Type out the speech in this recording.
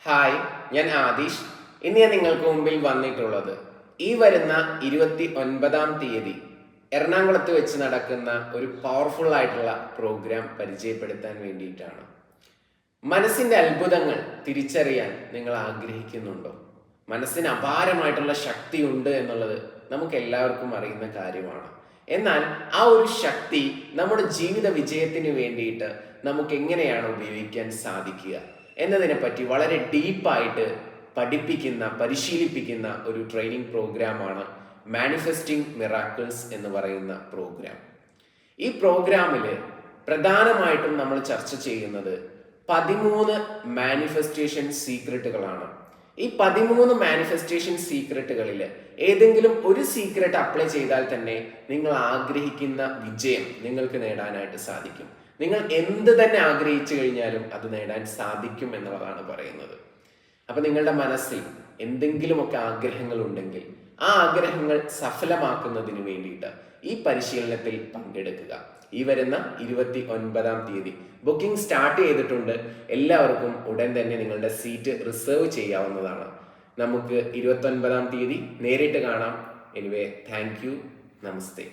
Hi, ഞാൻ ആദിഷ്. ഇന്ന് ഞാൻ നിങ്ങൾക്ക് മുമ്പിൽ വന്നിട്ടുള്ളത് ഈ വരുന്ന 29-ാം തീയതി എറണാകുളത്ത് വെച്ച് നടക്കുന്ന ഒരു പവർഫുൾ ആയിട്ടുള്ള പ്രോഗ്രാം പരിചയപ്പെടുത്താൻ വേണ്ടിയിട്ടാണ്. മനസ്സിന്റെ അത്ഭുതങ്ങൾ തിരിച്ചറിയാൻ നിങ്ങൾ ആഗ്രഹിക്കുന്നുണ്ടോ? മനസ്സിന് അപാരമായിട്ടുള്ള ശക്തിയുണ്ട് എന്നുള്ളത് നമുക്ക് എല്ലാവർക്കും അറിയുന്ന കാര്യമാണ്. എന്നാൽ ആ ഒരു ശക്തി നമ്മുടെ ജീവിത വിജയത്തിന് വേണ്ടിയിട്ട് നമുക്ക് എങ്ങനെയാണ് ഉപയോഗിക്കാൻ സാധിക്കുക എന്നതിനെ പറ്റി വളരെ ഡീപ്പായിട്ട് പരിശീലിപ്പിക്കുന്ന ഒരു ട്രെയിനിങ് പ്രോഗ്രാമാണ് മാനിഫെസ്റ്റിംഗ് മിറാക്കിൾസ് എന്ന് പറയുന്ന പ്രോഗ്രാം. ഈ പ്രോഗ്രാമിൽ പ്രധാനമായിട്ടും നമ്മൾ ചർച്ച ചെയ്യുന്നത് 13 മാനിഫെസ്റ്റേഷൻ സീക്രട്ടുകളാണ്. ഈ 13 മാനിഫെസ്റ്റേഷൻ സീക്രട്ടുകളിൽ ഏതെങ്കിലും ഒരു സീക്രട്ട് അപ്ലൈ ചെയ്താൽ തന്നെ നിങ്ങൾ ആഗ്രഹിക്കുന്ന വിജയം നിങ്ങൾക്ക് നേടാനായിട്ട് സാധിക്കും. നിങ്ങൾ എന്ത് തന്നെ ആഗ്രഹിച്ചു കഴിഞ്ഞാലും അത് നേടാൻ സാധിക്കും എന്നുള്ളതാണ് പറയുന്നത്. അപ്പൊ നിങ്ങളുടെ മനസ്സിൽ എന്തെങ്കിലുമൊക്കെ ആഗ്രഹങ്ങൾ ഉണ്ടെങ്കിൽ ആ ആഗ്രഹങ്ങൾ സഫലമാക്കുന്നതിന് വേണ്ടിയിട്ട് ഈ പരിശീലനത്തിൽ പങ്കെടുക്കുക. ഈ വരുന്ന 29-ാം തീയതി ബുക്കിംഗ് സ്റ്റാർട്ട് ചെയ്തിട്ടുണ്ട്. എല്ലാവർക്കും ഉടൻ തന്നെ നിങ്ങളുടെ സീറ്റ് റിസർവ് ചെയ്യാവുന്നതാണ്. നമുക്ക് 29-ാം തീയതി നേരിട്ട് കാണാം. Anyway, thank you. നമസ്തേ.